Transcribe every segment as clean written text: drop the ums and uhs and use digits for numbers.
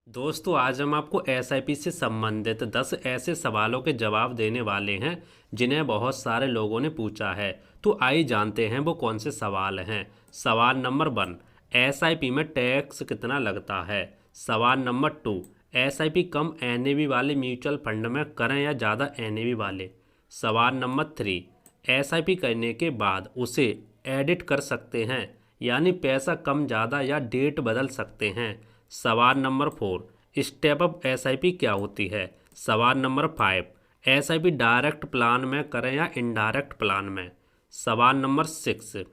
दोस्तों आज हम आपको एसआईपी से संबंधित 10 ऐसे सवालों के जवाब देने वाले हैं जिन्हें बहुत सारे लोगों ने पूछा है। तो आइए जानते हैं वो कौन से सवाल हैं। सवाल नंबर 1, एसआईपी में टैक्स कितना लगता है। सवाल नंबर 2, एसआईपी कम एनएवी वाले म्यूचुअल फंड में करें या ज़्यादा एनएवी वाले। सवाल नंबर 3, एसआईपी करने के बाद उसे एडिट कर सकते हैं यानी पैसा कम ज़्यादा या डेट बदल सकते हैं। सवाल नंबर 4, स्टेप अप एसआईपी क्या होती है। सवाल नंबर 5, एसआईपी डायरेक्ट प्लान में करें या इनडायरेक्ट प्लान में। सवाल नंबर 6,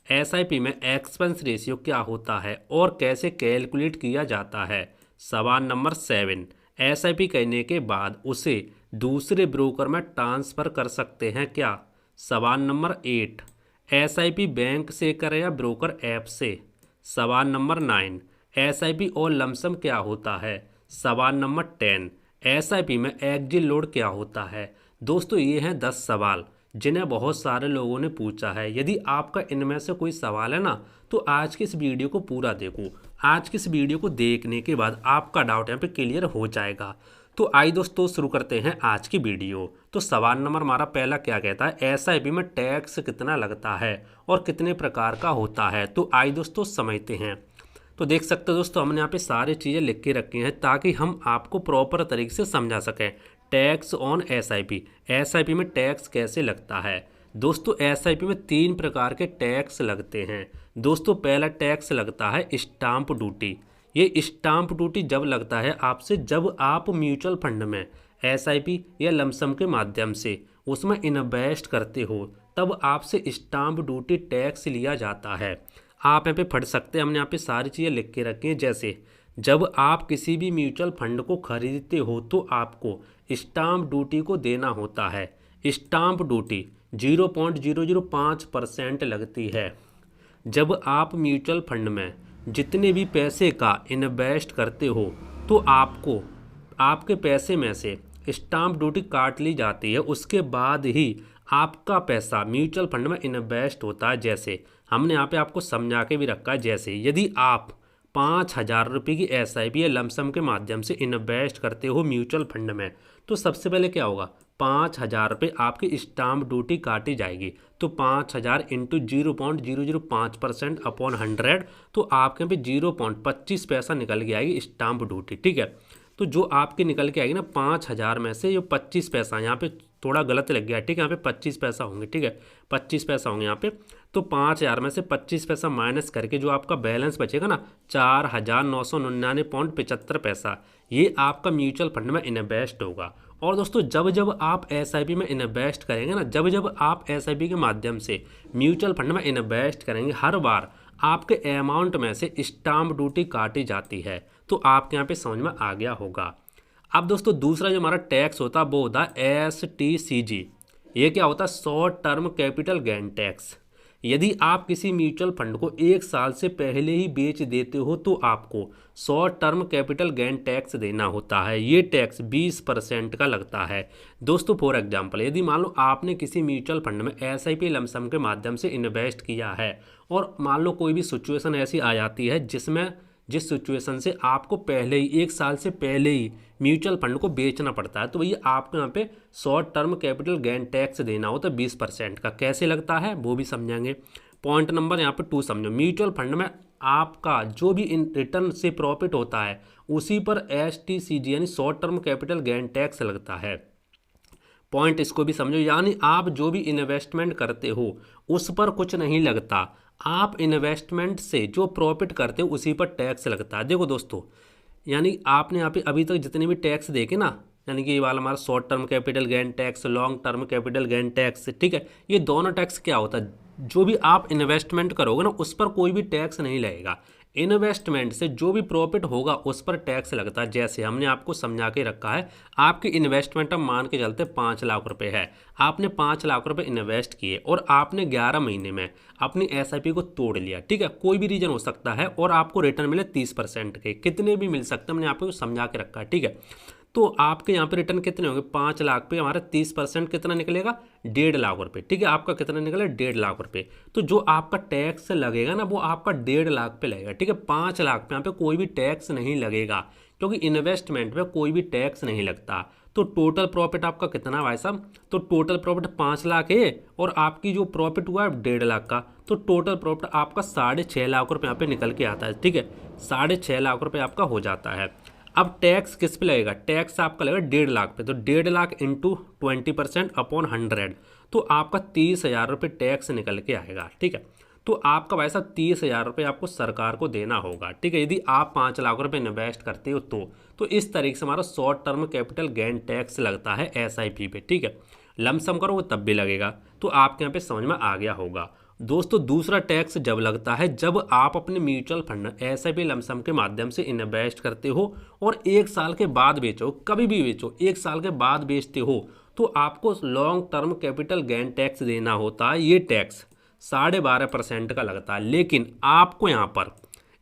एसआईपी में एक्सपेंस रेशियो क्या होता है और कैसे कैलकुलेट किया जाता है। सवाल नंबर 7, एसआईपी करने के बाद उसे दूसरे ब्रोकर में ट्रांसफ़र कर सकते हैं क्या। सवाल नंबर 8, एसआईपी बैंक से करें या ब्रोकर ऐप से। सवाल नंबर 9, एसआईपी और लमसम क्या होता है। सवाल नंबर 10, एसआईपी में एग्जिट लोड क्या होता है। दोस्तों ये हैं 10 सवाल जिन्हें बहुत सारे लोगों ने पूछा है। यदि आपका इनमें से कोई सवाल है ना तो आज की इस वीडियो को पूरा देखो। आज की इस वीडियो को देखने के बाद आपका डाउट यहाँ पे क्लियर हो जाएगा। तो आइए दोस्तों शुरू करते हैं आज की वीडियो। तो सवाल नंबर हमारा पहला क्या कहता है, एसआईपी में टैक्स कितना लगता है और कितने प्रकार का होता है। तो आइए दोस्तों समझते हैं। तो देख सकते हो दोस्तों हमने यहाँ पे सारी चीज़ें लिख के रखी हैं ताकि हम आपको प्रॉपर तरीके से समझा सकें। टैक्स ऑन एसआईपी, एसआईपी में टैक्स कैसे लगता है। दोस्तों एसआईपी में 3 प्रकार के टैक्स लगते हैं। दोस्तों पहला टैक्स लगता है स्टाम्प ड्यूटी। ये स्टाम्प ड्यूटी जब लगता है आपसे जब आप म्यूचुअल फंड में एसआईपी या लमसम के माध्यम से उसमें इन्वेस्ट करते हो तब आपसे स्टाम्प ड्यूटी टैक्स लिया जाता है। आप यहाँ पे पढ़ सकते हैं, हमने यहाँ पे सारी चीज़ें लिख के रखी हैं। जैसे जब आप किसी भी म्यूचुअल फंड को खरीदते हो तो आपको स्टाम्प ड्यूटी को देना होता है। स्टाम्प ड्यूटी 0.005% लगती है। जब आप म्यूचुअल फंड में जितने भी पैसे का इन्वेस्ट करते हो तो आपको आपके पैसे में से स्टाम्प ड्यूटी काट ली जाती है। उसके बाद ही आपका पैसा म्यूचुअल फंड में इन्वेस्ट होता है। जैसे हमने यहाँ पे आपको समझा के भी रखा है। जैसे यदि आप 5,000 रुपये की एसआईपी या लमसम के माध्यम से इन्वेस्ट करते हो म्यूचुअल फंड में तो सबसे पहले क्या होगा, 5,000 रुपये आपकी स्टाम्प ड्यूटी काटी जाएगी। तो 5,000 इंटू 0.005% अपॉन 100 तो आपके यहाँ पे 0.25 पैसा निकल के आएगी स्टाम्प ड्यूटी। ठीक है, तो जो आपके निकल के आएगी ना 5,000 में से जो 25 पैसा, यहाँ पे थोड़ा गलत लग गया। ठीक है, यहाँ पे 25 पैसा होंगे। ठीक है, 25 पैसा होंगे यहाँ पे। तो 5,000 में से 25 पैसा माइनस करके जो आपका बैलेंस बचेगा ना 4,999.75 पैसा, ये आपका म्यूचुअल फंड में इन्वेस्ट होगा। और दोस्तों जब जब आप एसआईपी में इन्वेस्ट करेंगे ना, जब जब आप एसआईपी के माध्यम से म्यूचुअल फंड में इन्वेस्ट करेंगे हर बार आपके अमाउंट में से स्टाम्प ड्यूटी काटी जाती है। तो आपके यहाँ पे समझ में आ गया होगा। अब दोस्तों दूसरा जो हमारा टैक्स होता है वो होता है STCG। ये क्या होता है, short term capital gain tax. यदि आप किसी म्यूचुअल फंड को 1 साल से पहले ही बेच देते हो तो आपको short term capital gain tax देना होता है। ये टैक्स 20% का लगता है। दोस्तों फॉर एग्जांपल यदि मान लो आपने किसी म्यूचुअल फंड में एसआईपी लमसम के माध्यम से इन्वेस्ट किया है और मान लो कोई भी सिचुएशन ऐसी आ जाती है जिस सिचुएशन से आपको पहले ही 1 साल से पहले ही म्यूचुअल फंड को बेचना पड़ता है तो भैया आपको यहाँ पे short term capital gain tax देना होता है 20% का। कैसे लगता है वो भी समझेंगे। पॉइंट नंबर यहाँ पे 2 समझो। म्यूचुअल फंड में आपका जो भी इन रिटर्न से प्रॉफिट होता है उसी पर STCG यानी short term capital gain tax लगता है। पॉइंट इसको भी समझो, यानी आप जो भी इन्वेस्टमेंट करते हो उस पर कुछ नहीं लगता, आप इन्वेस्टमेंट से जो प्रॉफिट करते हो उसी पर टैक्स लगता है। देखो दोस्तों यानी आपने यहाँ पे अभी तक जितने भी टैक्स देखे ना, यानी कि ये वाला हमारा short term capital gain tax, long term capital gain tax, ठीक है, ये दोनों टैक्स क्या होता है, जो भी आप इन्वेस्टमेंट करोगे ना उस पर कोई भी टैक्स नहीं लगेगा। इन्वेस्टमेंट से जो भी प्रॉफिट होगा उस पर टैक्स लगता है। जैसे हमने आपको समझा के रखा है, आपकी इन्वेस्टमेंट हम मान के चलते 5 लाख रुपए है, आपने 5 लाख रुपए इन्वेस्ट किए और आपने 11 महीने में अपनी एसआईपी को तोड़ लिया। ठीक है, कोई भी रीजन हो सकता है और आपको रिटर्न मिले 30% के, कितने भी मिल सकते हैं, हमने आपको समझा के रखा है। ठीक है, तो आपके यहाँ पे रिटर्न कितने होंगे, 5 लाख पे हमारा 30% कितना निकलेगा, 1.5 लाख रुपए। ठीक है, आपका कितना निकले, 1.5 लाख रुपए। तो जो आपका टैक्स लगेगा ना वो आपका 1.5 लाख पे लगेगा। ठीक है, 5 लाख पे यहाँ पे कोई भी टैक्स नहीं लगेगा क्योंकि इन्वेस्टमेंट में कोई भी टैक्स नहीं लगता। तो टोटल प्रॉफिट आपका कितना भाई साहब, तो टोटल प्रॉफिट 5 लाख है और आपकी जो प्रॉफिट हुआ है 1.5 लाख का, तो टोटल प्रॉफिट आपका 6.5 लाख रुपये यहाँ पे निकल के आता है। ठीक है, 6.5 लाख रुपये आपका हो जाता है। अब टैक्स किस पे लगेगा, टैक्स आपका लगेगा 1.5 लाख पे, तो 1.5 लाख इंटू 20% अपॉन 100, तो आपका 30,000 रुपये टैक्स निकल के आएगा। ठीक है, तो आपका भाई साहब 30,000 रुपये आपको सरकार को देना होगा। ठीक है, यदि आप 5 लाख रुपये इन्वेस्ट करते हो तो इस तरीके से हमारा short term capital gain tax लगता है SIP पे। ठीक है, लमसम करोगे तब भी लगेगा, तो आपके यहाँ पे समझ में आ गया होगा। दोस्तों दूसरा टैक्स जब लगता है जब आप अपने म्यूचुअल फंड SIP लमसम के माध्यम से इन्वेस्ट करते हो और 1 साल के बाद बेचो, कभी भी बेचो 1 साल के बाद बेचते हो, तो आपको long term capital gain tax देना होता है। ये टैक्स 12.5% का लगता है, लेकिन आपको यहाँ पर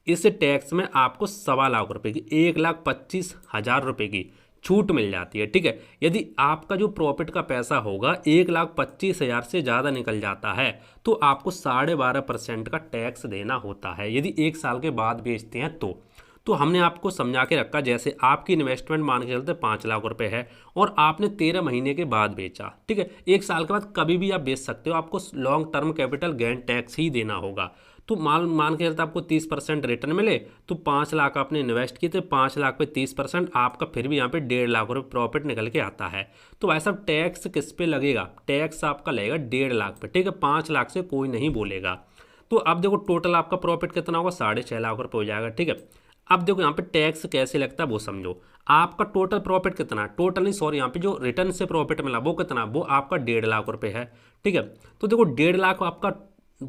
इस टैक्स में आपको 1.25 लाख रुपए की 1,25,000 रुपये की छूट मिल जाती है। ठीक है, यदि आपका जो प्रॉफिट का पैसा होगा 1,25,000 से ज़्यादा निकल जाता है तो आपको 12.5% का टैक्स देना होता है यदि 1 साल के बाद बेचते हैं तो हमने आपको समझा के रखा, जैसे आपकी इन्वेस्टमेंट मान के चलते 5 लाख रुपए है और आपने 13 महीने के बाद बेचा। ठीक है, 1 साल के बाद कभी भी आप बेच सकते हो, आपको long term capital gain tax ही देना होगा। तो मान के चलते आपको 30% रिटर्न मिले, तो 5 लाख आपने इन्वेस्ट किए थे, 5 लाख पे 30% आपका फिर भी यहाँ पे 1.5 लाख रुपये प्रॉफिट निकल के आता है। तो भाई साहब टैक्स किस पे लगेगा, टैक्स आपका लगेगा 1.5 लाख पे। ठीक है, 5 लाख से कोई नहीं बोलेगा। तो अब देखो टोटल आपका प्रॉफिट कितना होगा, 6.5 लाख रुपये हो जाएगा। ठीक है, अब देखो यहाँ पे टैक्स कैसे लगता है वो समझो। आपका टोटल प्रॉफिट कितना, टोटल नहीं सॉरी, यहाँ पे जो रिटर्न से प्रॉफिट मिला वो कितना, वो आपका 1.5 लाख रुपये है। ठीक है, तो देखो 1.5 लाख आपका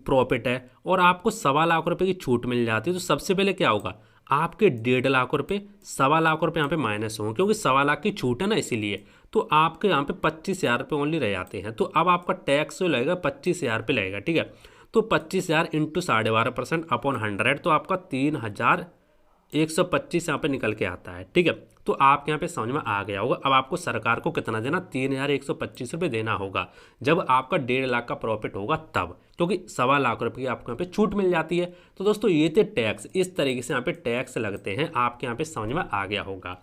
प्रॉफिट है और आपको 1.25 लाख रुपए की छूट मिल जाती है, तो सबसे पहले क्या होगा, आपके 1.5 लाख रुपए 1.25 लाख रुपए यहाँ पे माइनस होंगे, क्योंकि 1.25 लाख की छूट है ना, इसीलिए तो आपके यहाँ पे 25,000 रुपये ओनली रह जाते हैं। तो अब आपका टैक्स जो लगेगा 25,000 पे लगेगा। ठीक है, तो 25,000 इंटू 12.5% अपॉन 100, तो आपका 3,125 यहाँ पे निकल के आता है। ठीक है, तो आपके यहाँ पे समझ में आ गया होगा। अब आपको सरकार को कितना देना, 3,125 रुपये देना होगा जब आपका 1.5 लाख का प्रॉफिट होगा तब, क्योंकि 1.25 लाख रुपये की आपको यहाँ पे छूट मिल जाती है। तो दोस्तों ये थे टैक्स, इस तरीके से यहाँ पे टैक्स लगते हैं, आपके यहाँ पे समझ में आ गया होगा।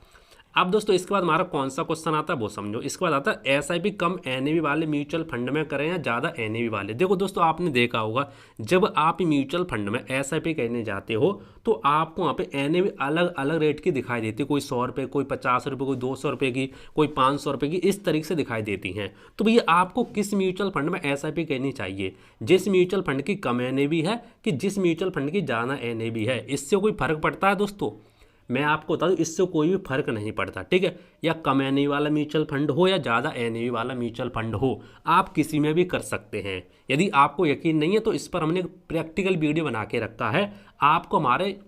अब दोस्तों इसके बाद हमारा कौन सा क्वेश्चन आता है वो समझो। इसके बाद आता है SIP कम NAV वाले म्यूचुअल फंड में करें या ज़्यादा NAV वाले। देखो दोस्तों आपने देखा होगा जब आप म्यूचुअल फंड में SIP करने जाते हो तो आपको वहाँ पे NAV अलग अलग रेट की दिखाई देती है, कोई 100 रुपये, कोई 50 रुपये, कोई 200 रुपये की, कोई 500 रुपये की, इस तरीके से दिखाई देती हैं। तो भैया आपको किस म्यूचुअल फंड में SIP करनी चाहिए, जिस म्यूचुअल फंड की कम NAV है कि जिस म्यूचुअल फंड की ज़्यादा NAV है, इससे कोई फर्क पड़ता है दोस्तों? मैं आपको बता दूं इससे कोई भी फर्क नहीं पड़ता। ठीक है, या कम NAV वाला म्यूचुअल फंड हो या ज़्यादा NAV वाला म्यूचुअल फंड हो, आप किसी में भी कर सकते हैं। यदि आपको यकीन नहीं है तो इस पर हमने एक प्रैक्टिकल वीडियो बना के रखा है, आपको हमारे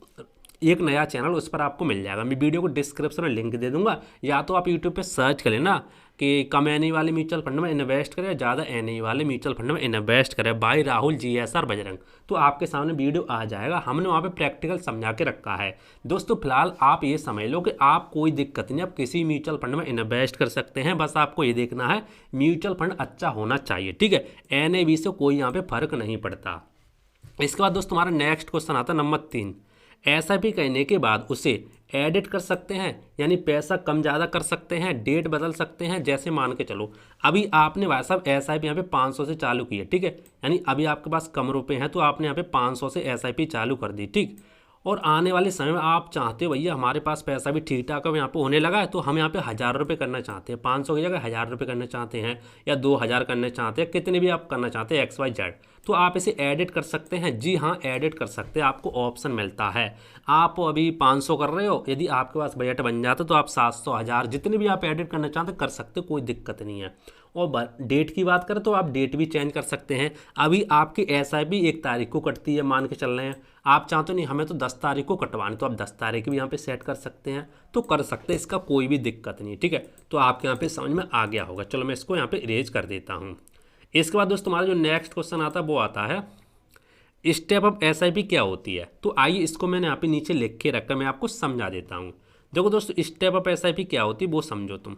एक नया चैनल उस पर आपको मिल जाएगा। मैं वीडियो को डिस्क्रिप्शन में लिंक दे दूंगा, या तो आप यूट्यूब पे सर्च करें ना कि कम NAV वाले म्यूचुअल फंड में इन्वेस्ट करें या ज़्यादा NAV वाले म्यूचुअल फंड में इन्वेस्ट करें बाय राहुल GSR बजरंग, तो आपके सामने वीडियो आ जाएगा। हमने वहाँ पे प्रैक्टिकल समझा के रखा है। दोस्तों फिलहाल आप ये समझ लो कि आप कोई दिक्कत नहीं, आप किसी म्यूचुअल फंड में इन्वेस्ट कर सकते हैं, बस आपको ये देखना है म्यूचुअल फंड अच्छा होना चाहिए। ठीक है, NAV से कोई यहाँ पर फर्क नहीं पड़ता। इसके बाद दोस्तों हमारा नेक्स्ट क्वेश्चन आता है नंबर 3। SIP करने के बाद उसे एडिट कर सकते हैं, यानी पैसा कम ज़्यादा कर सकते हैं, डेट बदल सकते हैं। जैसे मान के चलो अभी आपने भाई साहब SIP यहाँ पे 500 से चालू की है। ठीक है, यानी अभी आपके पास कम रुपए हैं तो आपने यहाँ पे 500 से SIP चालू कर दी। ठीक, और आने वाले समय में आप चाहते हो भैया हमारे पास पैसा भी ठीक ठाक अब यहाँ पे होने लगा है, तो हम यहाँ पे 1,000 रुपये करना चाहते हैं, 500 की जगह 1,000 रुपये करना चाहते हैं, या 2,000 करना चाहते हैं, कितने भी आप करना चाहते हैं XYZ, तो आप इसे एडिट कर सकते हैं। जी हाँ, एडिट कर सकते हैं, आपको ऑप्शन मिलता है। आप अभी 500 कर रहे हो, यदि आपके पास बजट बन जाता तो आप 700, 1,000 जितने भी आप एडिट करना चाहते कर सकते, कोई दिक्कत नहीं है। और डेट की बात करें तो आप डेट भी चेंज कर सकते हैं। अभी आपकी SIP 1 तारीख को कटती है मान के चल रहे हैं, आप चाहते नहीं हमें तो 10 तारीख को कटवानी, तो आप 10 तारीख भी यहाँ पे सेट कर सकते हैं, तो कर सकते हैं, इसका कोई भी दिक्कत नहीं। ठीक है, तो आपके यहाँ पे समझ में आ गया होगा। चलो मैं इसको यहाँ पे इरेज कर देता हूँ। इसके बाद दोस्तों हमारा जो नेक्स्ट क्वेश्चन आता है वो आता है स्टेप अप SIP क्या होती है। तो आइए इसको मैंने यहाँ पे नीचे लिख के रखा, मैं आपको समझा देता हूँ। देखो दोस्तों स्टेप अप SIP क्या होती है वो समझो तुम।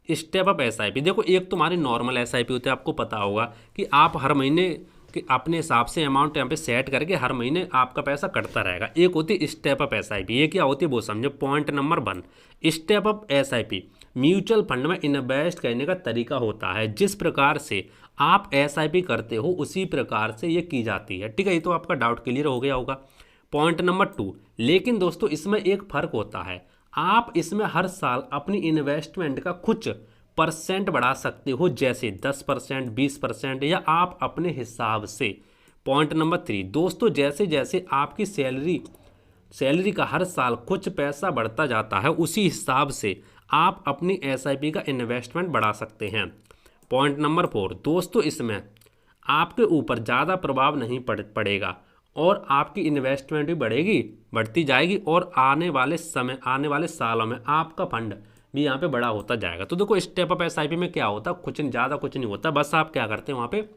स्टेप अप SIP देखो, एक तुम्हारी नॉर्मल SIP होती है, आपको पता होगा कि आप हर महीने कि अपने हिसाब से अमाउंट यहाँ पे सेट करके हर महीने आपका पैसा कटता रहेगा। एक होती है स्टेप अप एसआईपी, ये क्या होती है वो समझो। Point number 1, step up SIP mutual fund में इन्वेस्ट करने का तरीका होता है। जिस प्रकार से आप एसआईपी करते हो उसी प्रकार से ये की जाती है, ठीक है। ये तो आपका डाउट क्लियर हो गया होगा। पॉइंट नंबर 2, लेकिन दोस्तों इसमें एक फ़र्क होता है, आप इसमें हर साल अपनी इन्वेस्टमेंट का कुछ परसेंट बढ़ा सकते हो, जैसे 10%, 20% या आप अपने हिसाब से। पॉइंट नंबर 3, दोस्तों जैसे जैसे आपकी सैलरी का हर साल कुछ पैसा बढ़ता जाता है, उसी हिसाब से आप अपनी एसआईपी का इन्वेस्टमेंट बढ़ा सकते हैं। पॉइंट नंबर 4, दोस्तों इसमें आपके ऊपर ज़्यादा प्रभाव नहीं पड़ेगा और आपकी इन्वेस्टमेंट भी बढ़ती जाएगी और आने वाले सालों में आपका फंड भी यहाँ पे बड़ा होता जाएगा। तो देखो स्टेप अप एसआईपी में क्या होता है, कुछ नहीं होता। बस आप क्या करते हैं वहाँ पे,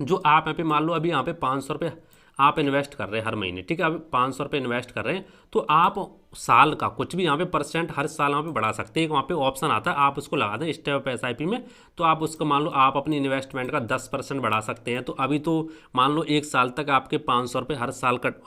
जो आप यहाँ पे मान लो अभी यहाँ पे 500 रुपये आप इन्वेस्ट कर रहे हैं हर महीने, ठीक है। अभी 500 रुपये इन्वेस्ट कर रहे हैं, तो आप साल का कुछ भी यहाँ पे परसेंट हर साल यहाँ पे बढ़ा सकते हैं। वहाँ पे ऑप्शन आता है, आप उसको लगा दें स्टेप अप एसआईपी में, तो आप उसको मान लो आप अपनी इन्वेस्टमेंट का 10% बढ़ा सकते हैं। तो अभी तो मान लो 1 साल तक आपके 500 रुपये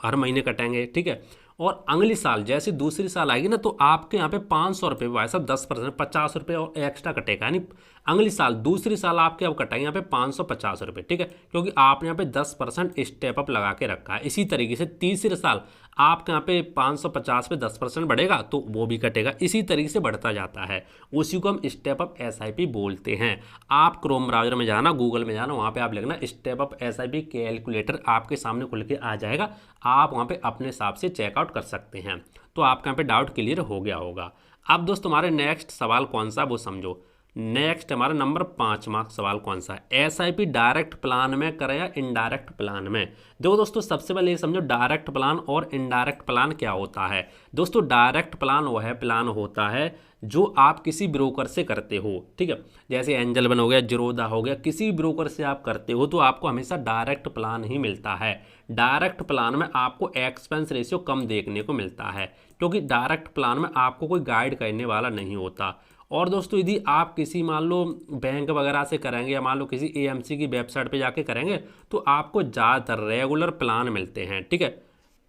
हर महीने कटेंगे, ठीक है। और अगली साल जैसे दूसरी साल आएगी ना, तो आपके यहाँ पे 500 रुपये भाई साहब 10%, 50 रुपये और एक्स्ट्रा कटेगा। यानी अगली साल दूसरी साल आपके अब कटाएंगे यहाँ पे 550 रुपये, ठीक है, क्योंकि आपने यहाँ पे 10% स्टेप अप लगा के रखा है। इसी तरीके से तीसरे साल आपके यहाँ पे 550 पे 10% बढ़ेगा तो वो भी कटेगा। इसी तरीके से बढ़ता जाता है, उसी को हम स्टेप अप एसआईपी बोलते हैं। आप क्रोम ब्राउजर में जाना, गूगल में जाना, वहाँ पे आप लिखना स्टेप अप एसआईपी कैलकुलेटर, आपके सामने खुल के आ जाएगा। आप वहाँ पे अपने हिसाब से चेकआउट कर सकते हैं। तो आपका यहाँ पे डाउट क्लियर हो गया होगा। अब दोस्त हमारे नेक्स्ट सवाल कौन सा वो समझो। नेक्स्ट हमारा नंबर 5वां सवाल कौन सा है, एसआईपी डायरेक्ट प्लान में करें या इनडायरेक्ट प्लान में। देखो दोस्तों सबसे पहले ये समझो डायरेक्ट प्लान और इनडायरेक्ट प्लान क्या होता है। दोस्तों डायरेक्ट प्लान वह प्लान होता है जो आप किसी ब्रोकर से करते हो, ठीक है। जैसे एंजल वन हो गया, जीरोधा हो गया, किसी ब्रोकर से आप करते हो तो आपको हमेशा डायरेक्ट प्लान ही मिलता है। डायरेक्ट प्लान में आपको एक्सपेंस रेशियो कम देखने को मिलता है, क्योंकि डायरेक्ट प्लान में आपको कोई गाइड करने वाला नहीं होता। और दोस्तों यदि आप किसी मान लो बैंक वगैरह से करेंगे या मान लो किसी एएमसी की वेबसाइट पे जाके करेंगे तो आपको ज़्यादातर रेगुलर प्लान मिलते हैं, ठीक है।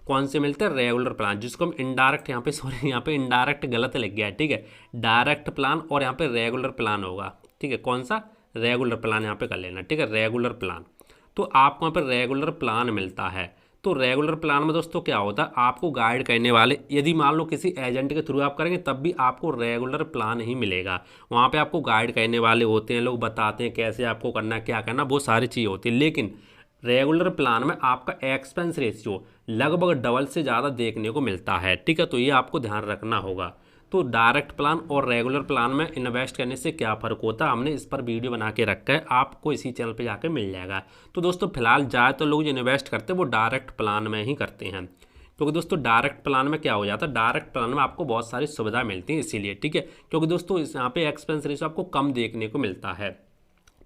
कौन से मिलते हैं, रेगुलर प्लान, जिसको हम इनडायरेक्ट यहाँ पे इनडायरेक्ट गलत लग गया है, ठीक है। डायरेक्ट प्लान और यहाँ पे रेगुलर प्लान होगा, ठीक है। कौन सा, रेगुलर प्लान यहाँ पे कर लेना, ठीक है, रेगुलर प्लान। तो आपको यहाँ पर रेगुलर प्लान मिलता है। तो रेगुलर प्लान में दोस्तों क्या होता है, आपको गाइड करने वाले, यदि मान लो किसी एजेंट के थ्रू आप करेंगे तब भी आपको रेगुलर प्लान ही मिलेगा। वहाँ पे आपको गाइड करने वाले होते हैं, लोग बताते हैं कैसे आपको करना है, क्या करना, वो सारी चीज़ होती है। लेकिन रेगुलर प्लान में आपका एक्सपेंस रेशियो लगभग डबल से ज़्यादा देखने को मिलता है, ठीक है। तो ये आपको ध्यान रखना होगा। तो डायरेक्ट प्लान और रेगुलर प्लान में इन्वेस्ट करने से क्या फ़र्क होता है, हमने इस पर वीडियो बना के रखा है, आपको इसी चैनल पे जाके मिल जाएगा। तो दोस्तों फिलहाल ज़्यादातर लोग जो इन्वेस्ट करते हैं वो डायरेक्ट प्लान में ही करते हैं, क्योंकि दोस्तों डायरेक्ट प्लान में क्या हो जाता है, डायरेक्ट प्लान में आपको बहुत सारी सुविधा मिलती है इसीलिए, ठीक है। क्योंकि दोस्तों यहाँ पे एक्सपेंस रेशियो आपको कम देखने को मिलता है,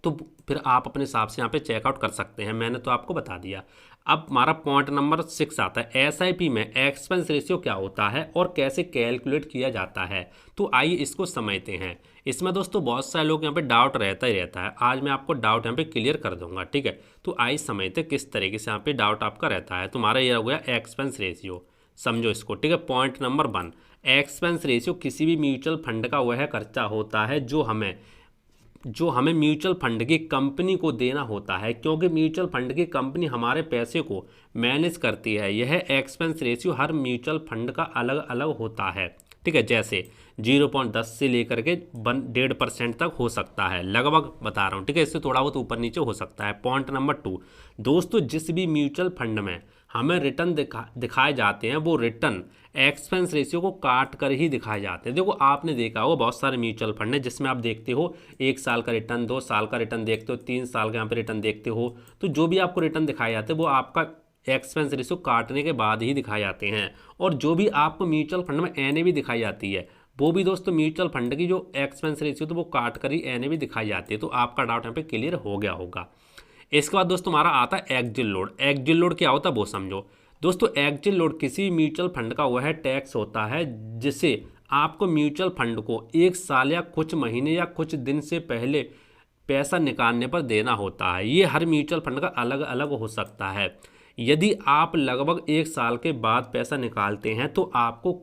तो फिर आप अपने हिसाब से यहाँ पे चेकआउट कर सकते हैं, मैंने तो आपको बता दिया। अब हमारा पॉइंट नंबर 6 आता है, एसआईपी में एक्सपेंस रेशियो क्या होता है और कैसे कैलकुलेट किया जाता है। तो आइए इसको समझते हैं। इसमें दोस्तों बहुत सारे लोग यहाँ पे डाउट रहता ही रहता है, आज मैं आपको डाउट यहाँ पे क्लियर कर दूंगा, ठीक है। तो आइए समझते किस तरीके से यहाँ पे डाउट आपका रहता है। तुम्हारा ये हो गया एक्सपेंस रेशियो, समझो इसको, ठीक है। पॉइंट नंबर 1, एक्सपेंस रेशियो किसी भी म्यूचुअल फंड का वह खर्चा होता है जो हमें म्यूचुअल फंड की कंपनी को देना होता है, क्योंकि म्यूचुअल फंड की कंपनी हमारे पैसे को मैनेज करती है। यह एक्सपेंस रेशियो हर म्यूचुअल फंड का अलग अलग होता है, ठीक है। जैसे 0.10 से लेकर के 1.5% तक हो सकता है, लगभग बता रहा हूँ, ठीक है। इससे थोड़ा बहुत ऊपर नीचे हो सकता है। पॉइंट नंबर 2, दोस्तों जिस भी म्यूचुअल फंड में हमें रिटर्न दिखाए जाते हैं वो रिटर्न एक्सपेंस रेशियो को काट कर ही दिखाए जाते हैं। देखो आपने देखा होगा बहुत सारे म्यूचुअल फंड है जिसमें आप देखते हो 1 साल का रिटर्न, 2 साल का रिटर्न देखते हो, 3 साल का यहाँ पे रिटर्न देखते हो। तो जो भी आपको रिटर्न दिखाए जाते हैं वो आपका एक्सपेंस रेशियो काटने के बाद ही दिखाए जाते हैं। और जो भी आपको म्यूचुअल फंड में एनएवी दिखाई जाती है वो भी दोस्तों म्यूचुअल फंड की जो एक्सपेंस रेशियो तो वो काट कर ही एनएवी दिखाई जाती है। तो आपका डाउट यहाँ पे क्लियर हो गया होगा। इसके बाद दोस्तों हमारा आता है एक्जिट लोड। एक्जिट लोड क्या होता है वो समझो। दोस्तों एक्जिट लोड किसी म्यूचुअल फंड का वह टैक्स होता है जिसे आपको म्यूचुअल फंड को 1 साल या कुछ महीने या कुछ दिन से पहले पैसा निकालने पर देना होता है। ये हर म्यूचुअल फंड का अलग अलग हो सकता है। यदि आप लगभग 1 साल के बाद पैसा निकालते हैं तो आपको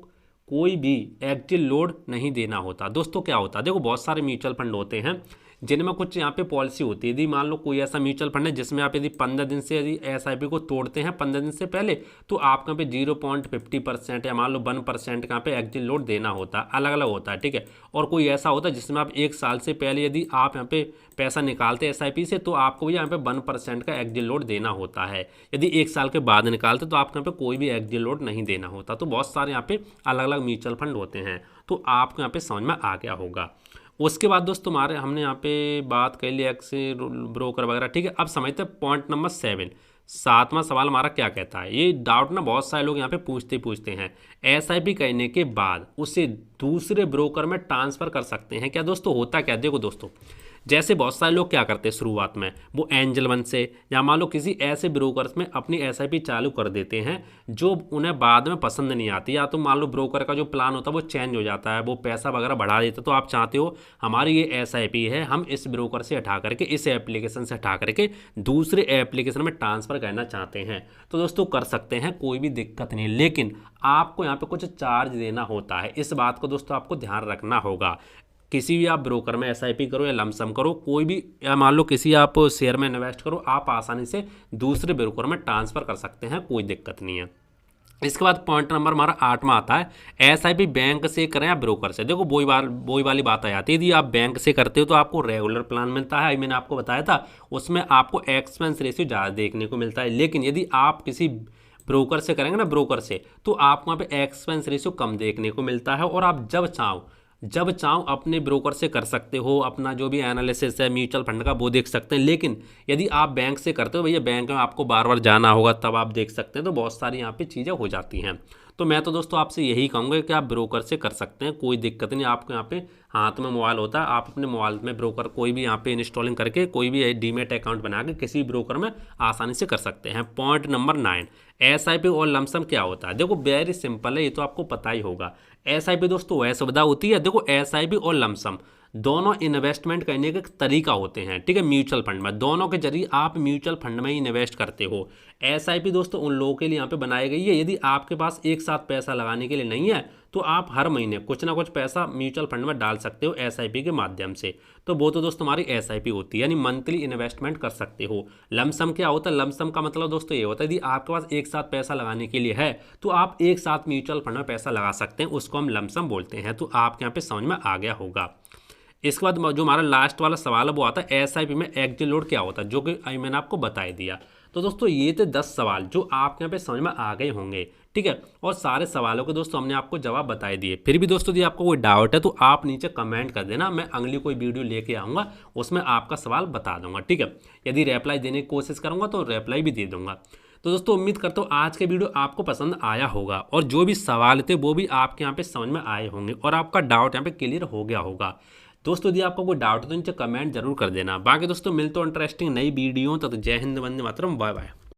कोई भी एग्जिट लोड नहीं देना होता। दोस्तों क्या होता है, देखो बहुत सारे म्यूचुअल फंड होते हैं जिनमें कुछ यहाँ पे पॉलिसी होती है। यदि मान लो कोई ऐसा म्यूचुअल फंड है जिसमें आप यदि 15 दिन से यदि एसआईपी को तोड़ते हैं 15 दिन से पहले, तो आपको यहाँ पे 0.50% या मान लो 1% का यहाँ पे एग्जिट लोड देना होता है। अलग अलग होता है, ठीक है। और कोई ऐसा होता है जिसमें आप 1 साल से पहले यदि आप यहाँ पे पैसा निकालते हैं एसआईपी से, तो आपको भी यहाँ पे 1% का एग्जिट लोड देना होता है। यदि 1 साल के बाद निकालते तो आपको यहाँ पे कोई भी एग्जिट लोड नहीं देना होता। तो बहुत सारे यहाँ पे अलग अलग म्यूचुअल फंड होते हैं, तो आपको यहाँ पे समझ में आ गया होगा। उसके बाद दोस्तों हमने यहाँ पे बात कर ली एक्स ब्रोकर वगैरह, ठीक है। अब समझते हैं पॉइंट नंबर 7वां सवाल हमारा क्या कहता है। ये डाउट ना बहुत सारे लोग यहाँ पे पूछते हैं, एसआईपी करने के बाद उसे दूसरे ब्रोकर में ट्रांसफ़र कर सकते हैं क्या? दोस्तों होता क्या, देखो दोस्तों, जैसे बहुत सारे लोग क्या करते हैं शुरुआत में वो एंजल वन से या मान लो किसी ऐसे ब्रोकर्स में अपनी एसआईपी चालू कर देते हैं जो उन्हें बाद में पसंद नहीं आती, या तो मान लो ब्रोकर का जो प्लान होता है वो चेंज हो जाता है, वो पैसा वगैरह बढ़ा देता है। तो आप चाहते हो हमारी ये एसआईपी है, हम इस ब्रोकर से हटा करके इस एप्लीकेशन से हटा करके दूसरे एप्लीकेशन में ट्रांसफ़र करना चाहते हैं, तो दोस्तों कर सकते हैं, कोई भी दिक्कत नहीं। लेकिन आपको यहाँ पे कुछ चार्ज देना होता है, इस बात को दोस्तों आपको ध्यान रखना होगा। किसी भी आप ब्रोकर में एसआईपी करो या लमसम करो, कोई भी, या मान लो किसी आप शेयर में इन्वेस्ट करो, आप आसानी से दूसरे ब्रोकर में ट्रांसफ़र कर सकते हैं, कोई दिक्कत नहीं है। इसके बाद पॉइंट नंबर हमारा 8वां आता है, एसआईपी बैंक से करें या ब्रोकर से। देखो वही वाली बात आ जाती है, यदि आप बैंक से करते हो तो आपको रेगुलर प्लान मिलता है, मैंने आपको बताया था, उसमें आपको एक्सपेंस रेशियो ज़्यादा देखने को मिलता है। लेकिन यदि आप किसी ब्रोकर से करेंगे ना, ब्रोकर से, तो आपको वहाँ पे एक्सपेंस रेशियो कम देखने को मिलता है, और आप जब चाहो अपने ब्रोकर से कर सकते हो, अपना जो भी एनालिसिस है म्यूचुअल फंड का वो देख सकते हैं। लेकिन यदि आप बैंक से करते हो, भैया बैंक में आपको बार बार जाना होगा तब आप देख सकते हैं, तो बहुत सारी यहाँ पे चीज़ें हो जाती हैं। तो मैं तो दोस्तों आपसे यही कहूँगा कि आप ब्रोकर से कर सकते हैं, कोई दिक्कत नहीं। आपको यहाँ पे हाथ में मोबाइल होता है, आप अपने मोबाइल में ब्रोकर कोई भी यहाँ पे इंस्टॉलिंग करके कोई भी डीमेट अकाउंट बना के किसी ब्रोकर में आसानी से कर सकते हैं। पॉइंट नंबर 9, एसआईपी और लमसम क्या होता है। देखो वेरी सिंपल है, ये तो आपको पता ही होगा। एसआईपी दोस्तों वह सुविधा होती है, देखो एसआईपी और लमसम दोनों इन्वेस्टमेंट करने के तरीका होते हैं, ठीक है। म्यूचुअल फंड में दोनों के जरिए आप म्यूचुअल फंड में ही इन्वेस्ट करते हो। एसआईपी दोस्तों उन लोगों के लिए यहाँ पे बनाई गई है, यदि आपके पास एक साथ पैसा लगाने के लिए नहीं है तो आप हर महीने कुछ ना कुछ पैसा म्यूचुअल फंड में डाल सकते हो एसआईपी के माध्यम से। तो वो तो दोस्तों हमारी एसआईपी होती है, यानी मंथली इन्वेस्टमेंट कर सकते हो। लमसम क्या होता है, लमसम का मतलब दोस्तों ये होता है यदि आपके पास एक साथ पैसा लगाने के लिए है तो आप एक साथ म्यूचुअल फंड में पैसा लगा सकते हैं, उसको हम लमसम बोलते हैं। तो आपके यहाँ पे समझ में आ गया होगा। इसके बाद जो हमारा लास्ट वाला सवाल है वो आता है एसआईपी में एग्जिट लोड क्या होता है, जो कि मैंने आपको बता दिया। तो दोस्तों ये थे 10 सवाल जो आपके यहाँ पे समझ में आ गए होंगे, ठीक है। और सारे सवालों के दोस्तों हमने आपको जवाब बता दिए। फिर भी दोस्तों यदि आपको कोई डाउट है तो आप नीचे कमेंट कर देना, मैं अगली कोई वीडियो लेके आऊँगा, उसमें आपका सवाल बता दूंगा, ठीक है। यदि रिप्लाई देने की कोशिश करूँगा तो रिप्लाई भी दे दूँगा। तो दोस्तों उम्मीद करता हूँ आज के वीडियो आपको पसंद आया होगा, और जो भी सवाल थे वो भी आपके यहाँ पे समझ में आए होंगे, और आपका डाउट यहाँ पे क्लियर हो गया होगा। दोस्तों यदि आपको कोई डाउट है तो नीचे कमेंट जरूर कर देना। बाकी दोस्तों मिलते हो इंटरेस्टिंग नई वीडियो, तो जय हिंद, वंदे मातरम, बाय बाय।